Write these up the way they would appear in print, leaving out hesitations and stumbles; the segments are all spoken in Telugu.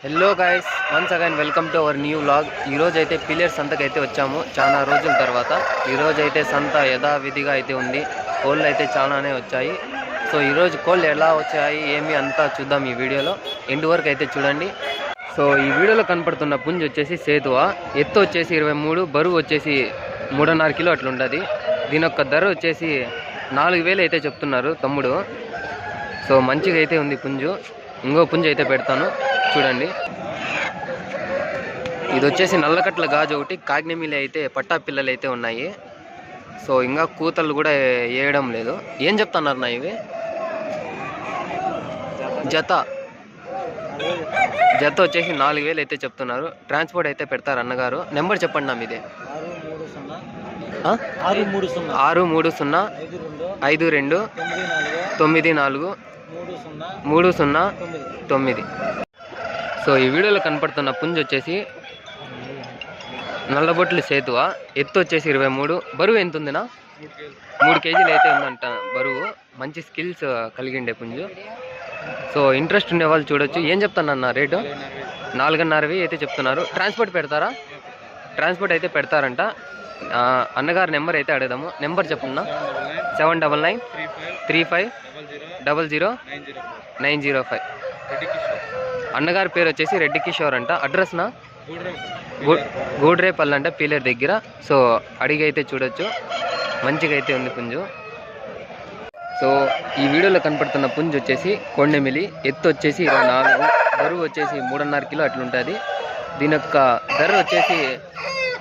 Hello guys, once again welcome to our new vlog. ఈరోజు అయితే పిల్లర్ సంతకైతే వచ్చాము చాలా రోజుల తర్వాత. ఈరోజు అయితే సంత యథావిధిగా అయితే ఉంది. కోళ్ళు అయితే చాలానే వచ్చాయి. సో ఈరోజు కోళ్ళు ఎలా వచ్చాయి ఏమి అంతా చూద్దాం ఈ వీడియోలో. ఎండ్ వరకు అయితే చూడండి. సో ఈ వీడియోలో కనపడుతున్న పుంజు వచ్చేసి సేతువ. ఎత్తు వచ్చేసి 23, బరువు వచ్చేసి 3.5 కిలో అట్లుంటుంది. దీని యొక్క ధర వచ్చేసి 4,000 అయితే చెప్తున్నారు తమ్ముడు. సో మంచిగా అయితే ఉంది పుంజు. ఇంకో పుంజు అయితే పెడతాను చూడండి. ఇది వచ్చేసి నల్లకట్ల గాజు ఒకటి, కాగ్నెమిలి అయితే పట్టా పిల్లలు అయితే ఉన్నాయి. సో ఇంకా కూతలు కూడా వేయడం లేదు. ఏం చెప్తున్నారు నా ఇవి? జత వచ్చేసి 4,000 అయితే చెప్తున్నారు. ట్రాన్స్పోర్ట్ అయితే పెడతారు అన్నగారు. నెంబర్ చెప్పండి నా మీదే. 63252943039. సో ఈ వీడియోలో కనపడుతున్న పుంజు వచ్చేసి నల్లబొట్లు సేతువ. ఎత్తు వచ్చేసి 23, బరువు ఎంత ఉందినా? 3 కేజీలు అయితే ఉందంట బరువు. మంచి స్కిల్స్ కలిగిండే పుంజు. సో ఇంట్రెస్ట్ ఉండే వాళ్ళు చూడొచ్చు. ఏం చెప్తానన్న రేటు? 4,500 అయితే చెప్తున్నారు. ట్రాన్స్పోర్ట్ పెడతారా? ట్రాన్స్పోర్ట్ అయితే పెడతారంట. అన్నగారి నెంబర్ అయితే అడుగుదాము. నెంబర్ చెప్పున్నా. 7993500905. అన్నగారి పేరు వచ్చేసి రెడ్డి కిషోర్ అంట. అడ్రస్నా గూడ్రేపల్లి అంట, పీలేరు దగ్గర. సో అడిగి అయితే చూడొచ్చు. మంచిగా అయితే ఉంది పుంజు. సో ఈ వీడియోలో కనపడుతున్న పుంజు వచ్చేసి కొండెమిలి. ఎత్తు వచ్చేసి 24, బరువు వచ్చేసి 3.5 కిలో అట్లుంటుంది. దీని యొక్క ధర వచ్చేసి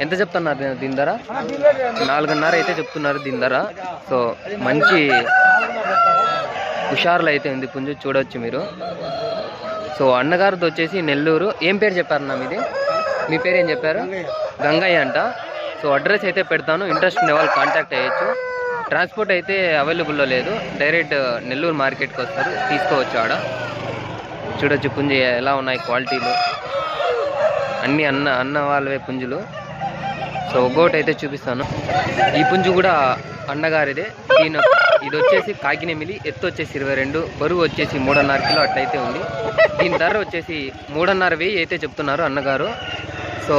ఎంత చెప్తున్నారు? దీని ధర 4,500 అయితే చెప్తున్నారు దీని ధర. సో మంచి హుషారులు అయితే ఉంది పుంజు, చూడవచ్చు మీరు. సో అన్నగారిది వచ్చేసి నెల్లూరు. ఏం పేరు చెప్పారు నా మీది? మీ పేరు ఏం చెప్పారు? గంగయ్య అంట. సో అడ్రస్ అయితే పెడతాను. ఇంట్రెస్ట్ ఉండే వాళ్ళు కాంటాక్ట్ అయ్యచ్చు. ట్రాన్స్పోర్ట్ అయితే అవైలబుల్లో లేదు. డైరెక్ట్ నెల్లూరు మార్కెట్కి వస్తారు, తీసుకోవచ్చు. ఆడ చూడొచ్చు పుంజు ఎలా ఉన్నాయి క్వాలిటీలు. అన్నీ అన్న వాళ్ళవే పుంజులు. సో ఒక్కొక్కటి అయితే చూపిస్తాను. ఈ పుంజు కూడా అన్నగారిదే. ఇది వచ్చేసి కాకినెమిలి. ఎత్తు వచ్చేసి 22, బరువు వచ్చేసి 3.5 కిలో అట్లయితే ఉంది. దీని ధర వచ్చేసి 3,500 అయితే చెప్తున్నారు అన్నగారు. సో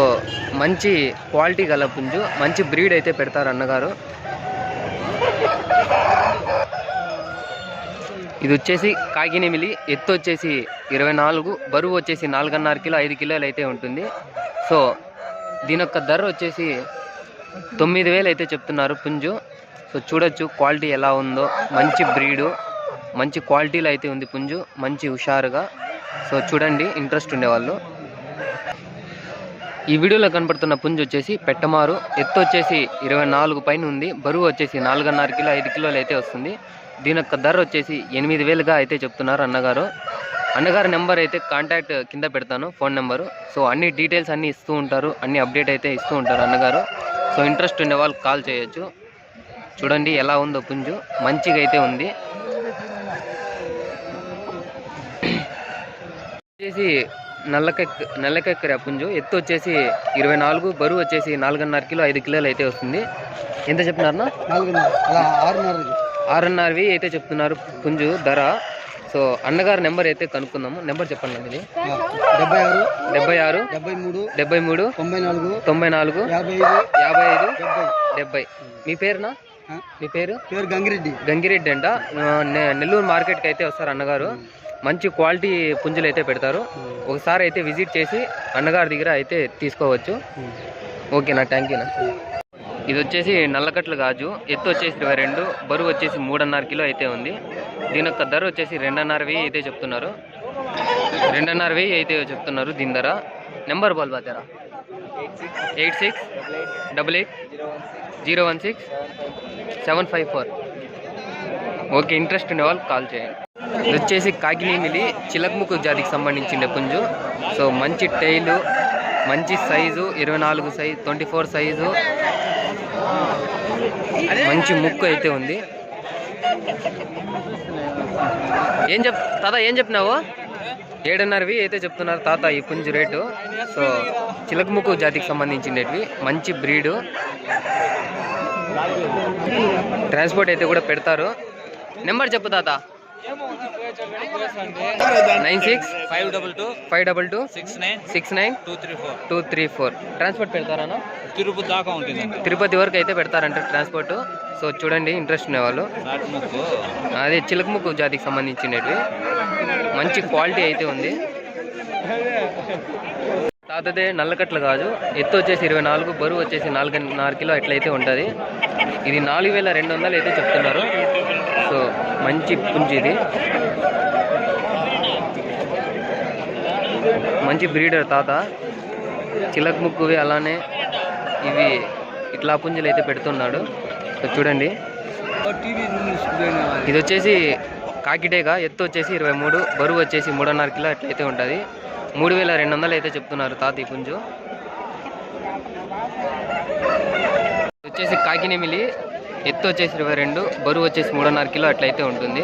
మంచి క్వాలిటీ గల పుంజు, మంచి బ్రీడ్ అయితే పెడతారు అన్నగారు. ఇది వచ్చేసి కాకినెమిలి. ఎత్తు వచ్చేసి 24, బరువు వచ్చేసి 4.5 కిలో 5 కిలోలు అయితే ఉంటుంది. సో దీని యొక్క ధర వచ్చేసి 9,000 అయితే చెప్తున్నారు పుంజు. సో చూడొచ్చు క్వాలిటీ ఎలా ఉందో. మంచి బ్రీడు, మంచి క్వాలిటీలో అయితే ఉంది పుంజు, మంచి హుషారుగా. సో చూడండి ఇంట్రెస్ట్ ఉండేవాళ్ళు. ఈ వీడియోలో కనపడుతున్న పుంజు వచ్చేసి పెట్టమారు. ఎత్తు వచ్చేసి 24 పైన ఉంది, బరువు వచ్చేసి 4.5 కిలో 5 కిలోలు అయితే వస్తుంది. దీని యొక్క ధర వచ్చేసి 8,000గా అయితే చెప్తున్నారు అన్నగారు. అన్నగారి నెంబర్ అయితే కాంటాక్ట్ కింద పెడతాను, ఫోన్ నెంబరు. సో అన్ని డీటెయిల్స్ అన్నీ ఇస్తూ ఉంటారు, అన్ని అప్డేట్ అయితే ఇస్తూ ఉంటారు అన్నగారు. సో ఇంట్రెస్ట్ ఉండే వాళ్ళు కాల్ చేయొచ్చు. చూడండి ఎలా ఉందో పుంజు, మంచిగా అయితే ఉంది. వచ్చేసి నల్లకెక్కర పుంజు. ఎత్తు వచ్చేసి 24, బరువు వచ్చేసి 4.5 కిలో 5 కిలోలు అయితే వస్తుంది. ఎంత చెప్తున్నారన్నా? 6,500 అయితే చెప్తున్నారు పుంజు ధర. సో అన్నగారి నెంబర్ అయితే కనుక్కుందాము. నెంబర్ చెప్పండి మీది. 76 73 94 55 70. మీ పేరునా? మీ పేరు? గంగిరెడ్డి అంట. నెల్లూరు మార్కెట్కి అయితే వస్తారు అన్నగారు. మంచి క్వాలిటీ పుంజులు అయితే పెడతారు. ఒకసారి అయితే విజిట్ చేసి అన్నగారి దగ్గర అయితే తీసుకోవచ్చు. ఓకేనా, థ్యాంక్ యూనా. ఇది వచ్చేసి నల్లకట్ల గాజు. ఎత్తు వచ్చేసి 22, బరువు వచ్చేసి 3.5 కిలో అయితే ఉంది. దీని యొక్క ధర వచ్చేసి 2,500 అయితే చెప్తున్నారు. 2,500 అయితే చెప్తున్నారు దీని ధర. నెంబర్ బాల్ బాతారా? 8688016754. ఓకే, ఇంట్రెస్ట్ ఉండే వాళ్ళు కాల్ చేయండి. ఇది వచ్చేసి కాకినెమిలి చిలకముక్కు జాతికి సంబంధించిన పుంజు. సో మంచి టైలు, మంచి సైజు, 24 సైజు, 24 సైజు, మంచి ముక్కు అయితే ఉంది. తాత ఏం చెప్పినావు? 7,500 అయితే చెప్తున్నారు తాత ఈ పుంజు రేటు. సో చిలకముక్కు జాతికి సంబంధించినవి, మంచి బ్రీడు. ట్రాన్స్పోర్ట్ అయితే కూడా పెడతారు. నెంబర్ చెప్పు తాత. 96 522 522 69 69 234 234 ట్రాన్స్పోర్ట్ పెడతారా? తిరుపతి దాకా ఉంటుంది. తిరుపతి వరకు అయితే పెడతారంట ట్రాన్స్పోర్ట్. సో చూడండి ఇంట్రెస్ట్ ఉండేవాళ్ళు. అదే చిలకముక్కు జాతికి సంబంధించినవి మంచి క్వాలిటీ అయితే ఉంది. తాతదే నల్లకట్ల కాదు, ఎత్తు వచ్చేసి 24, బరువు వచ్చేసి 4.5 కిలో ఎట్లయితే ఉంటుంది. ఇది 4200 అయితే చెప్తున్నారు. సో మంచి పుంజి, ఇది మంచి బ్రీడర్ తాత. చిలకముక్కువి అలానే ఇవి ఇట్లా పుంజులు అయితే పెడుతున్నాడు. సో చూడండి, ఇది వచ్చేసి కాకిటేగా, ఎత్తు వచ్చేసి 23, బరువు వచ్చేసి 3.5 కిలో ఎట్లయితే ఉంటుంది. 3200 అయితే చెప్తున్నారు తాత ఈ పుంజు. వచ్చేసి కాకినేమిలి, ఎత్తు వచ్చేసి 22, బరువు వచ్చేసి 3.5 కిలో అట్లయితే ఉంటుంది.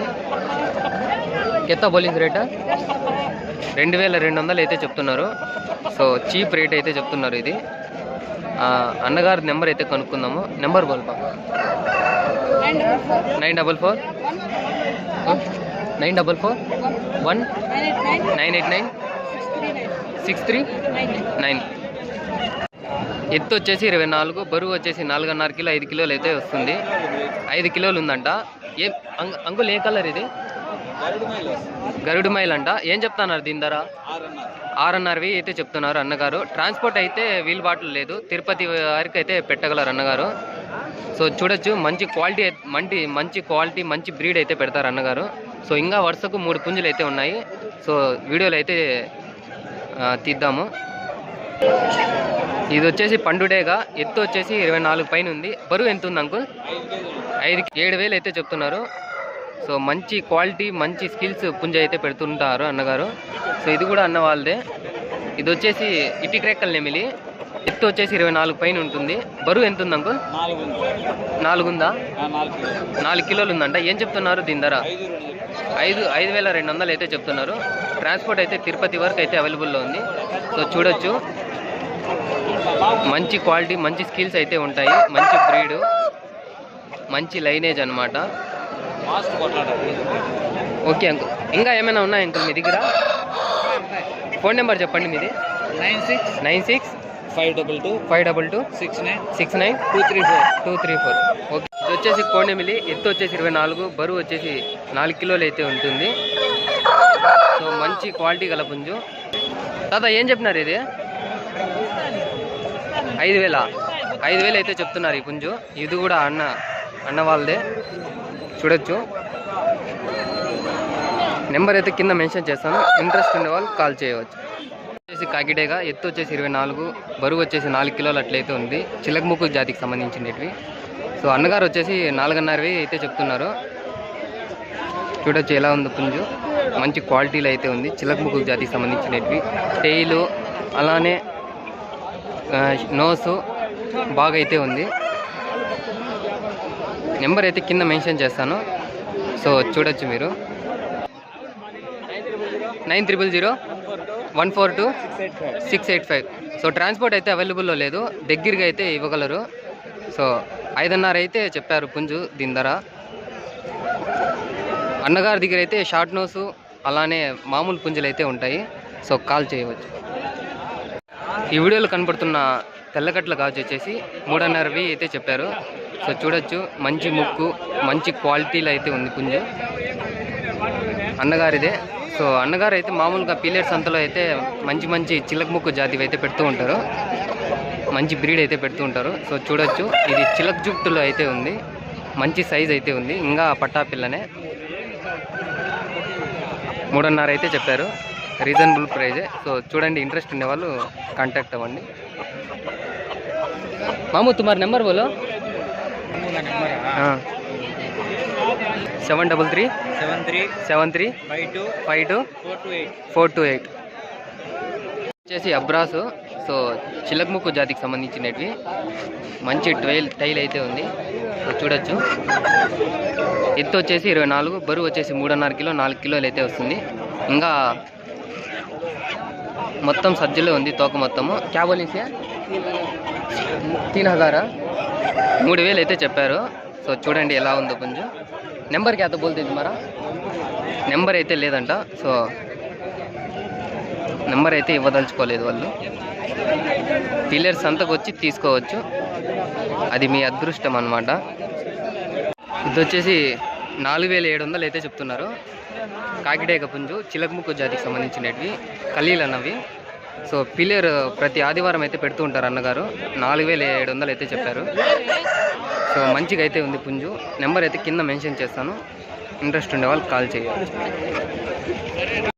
కెత్తా బౌలింగ్ రేటా 2200 అయితే చెప్తున్నారు. సో చీప్ రేట్ అయితే చెప్తున్నారు. ఇది అన్నగారి నెంబర్ అయితే కనుక్కుందాము. నెంబర్ బోల్పా 944 1 989 6399. ఎత్తు వచ్చేసి 24, బరువు వచ్చేసి 4.5 కిలో 5 కిలోలు అయితే వస్తుంది. 5 కిలోలు ఉందంట. అంకుల్ ఏ కలర్ ఇది? గరుడు మైల్ అంట. ఏం చెప్తున్నారు దీని ధర? 6.5 అయితే చెప్తున్నారు అన్నగారు. ట్రాన్స్పోర్ట్ అయితే వీల్ బాటిల్ లేదు, తిరుపతి వరకు అయితే పెట్టగలరు అన్నగారు. సో చూడొచ్చు, మంచి క్వాలిటీ, మంచి బ్రీడ్ అయితే పెడతారు అన్నగారు. సో ఇంకా వరుసకు 3 పుంజులు అయితే ఉన్నాయి. సో వీడియోలు అయితే తీద్దాము. ఇది వచ్చేసి పండుడేగా, ఎత్తు వచ్చేసి 24 పైన ఉంది. బరువు ఎంత ఉంది అంకుల్? 7,000 అయితే చెప్తున్నారు. సో మంచి క్వాలిటీ, మంచి స్కిల్స్ పుంజ అయితే పెడుతుంటారు అన్నగారు. సో ఇది కూడా అన్న వాళ్ళదే. ఇది వచ్చేసి ఇటిక్రెక్కల్ నెమిలి, ఎత్తు వచ్చేసి 24 పైన ఉంటుంది. బరువు ఎంత ఉంది అంకుల్? 4 ఉందా? 4 కిలోలు ఉందంట. ఏం చెప్తున్నారు దీని ధర? 5200 అయితే చెప్తున్నారు. ట్రాన్స్పోర్ట్ అయితే తిరుపతి వరకు అయితే అవైలబుల్లో ఉంది. సో చూడొచ్చు, మంచి క్వాలిటీ, మంచి స్కిల్స్ అయితే ఉంటాయి. మంచి బ్రీడు, మంచి లైనేజ్ అనమాట. ఓకే అంకుల్, ఇంకా ఏమైనా ఉన్నాయి అంకుల్ మీ దగ్గర? ఫోన్ నెంబర్ చెప్పండి మీది. 96 522 69 234. ఓకే. ఇది వచ్చేసి కోణెమిలి, ఎత్తు వచ్చేసి 24, బరువు వచ్చేసి 4 కిలోలు అయితే ఉంటుంది. సో మంచి క్వాలిటీ గల పుంజు. తాత ఏం చెప్పినారు ఇది? 5,000 అయితే చెప్తున్నారు ఈ పుంజు. ఇది కూడా అన్న వాళ్ళదే. చూడొచ్చు, నెంబర్ అయితే కింద మెన్షన్ చేస్తాను. ఇంట్రెస్ట్ ఉండే వాళ్ళు కాల్ చేయవచ్చు. వచ్చేసి కాకిటేగా, ఎత్తు వచ్చేసి 24, బరువు వచ్చేసి 4 కిలోలు అట్లయితే ఉంది. చిలకముక్కు జాతికి సంబంధించినవి. సో అన్నగారు వచ్చేసి 4.5 అయితే చెప్తున్నారు. చూడొచ్చు ఎలా ఉంది పుంజు, మంచి క్వాలిటీలో అయితే ఉంది. చిలకముక్కు జాతికి సంబంధించినవి. టెయిలు అలానే నోసు బాగా అయితే ఉంది. నెంబర్ అయితే కింద మెన్షన్ చేస్తాను. సో చూడొచ్చు మీరు. 9000 142 685. సో ట్రాన్స్పోర్ట్ అయితే అవైలబుల్లో లేదు, దగ్గరగా అయితే ఇవ్వగలరు. సో 5.5 అయితే చెప్పారు పుంజు దీని ధర. అన్నగారి దగ్గర అయితే షార్ట్ నోసు అలానే మామూలు పుంజులు అయితే ఉంటాయి. సో కాల్ చేయవచ్చు. ఈ వీడియోలో కనపడుతున్న తెల్లకట్ల గాజు వచ్చేసి 3.5 అయితే చెప్పారు. సో చూడొచ్చు, మంచి ముక్కు, మంచి క్వాలిటీలో అయితే ఉంది పుంజు అన్నగారిదే. సో అన్నగారు అయితే మామూలుగా పీలేట్ సంతలో అయితే మంచి చిలకముక్కు జాతి అయితే పెడుతూ ఉంటారు, మంచి బ్రీడ్ అయితే పెడుతూ ఉంటారు. సో చూడొచ్చు, ఇది చిలక జుట్టులో అయితే ఉంది, మంచి సైజ్ అయితే ఉంది. ఇంకా పట్టా పిల్లనే. 3.5 అయితే చెప్పారు, రీజనబుల్ ప్రైజే. సో చూడండి, ఇంట్రెస్ట్ ఉండే వాళ్ళు కాంటాక్ట్ అవ్వండి. మామూ తుమారు నెంబర్ బోలో. 733 73 52 428 వచ్చేసి అబ్రాసు. సో చిలకముక్కు జాతికి సంబంధించినవి, మంచి టైల్ అయితే ఉంది. సో చూడొచ్చు, ఎత్తు వచ్చేసి 24, బరువు వచ్చేసి 3.5 కిలో 4 కిలోలు అయితే వస్తుంది. ఇంకా మొత్తం సజ్జలో ఉంది తోక మొత్తము. క్యా బోలిసే 3000 3,000 అయితే చెప్పారు. సో చూడండి ఎలా ఉందో పుంజు. నెంబర్ క్యా తో బోల్తే తుమారా? నెంబర్ అయితే లేదంట. సో నెంబర్ అయితే ఇవ్వదలుచుకోలేదు వాళ్ళు. పిల్లర్స్ అంతకు వచ్చి తీసుకోవచ్చు, అది మీ అదృష్టం అన్నమాట. ఇది వచ్చేసి 4700 అయితే చెప్తున్నారు. కాకిడేక పుంజు, చిలకముక్కు జాతికి సంబంధించినవి, ఖలీల్ అన్నవి. సో పిల్లర్ ప్రతి ఆదివారం అయితే పెడుతూ ఉంటారు అన్నగారు. 4700 అయితే చెప్పారు. సో మంచిగా అయితే ఉంది పుంజు. నెంబర్ అయితే కింద మెన్షన్ చేస్తాను, ఇంట్రెస్ట్ ఉండే వాళ్ళు కాల్ చేయవచ్చు.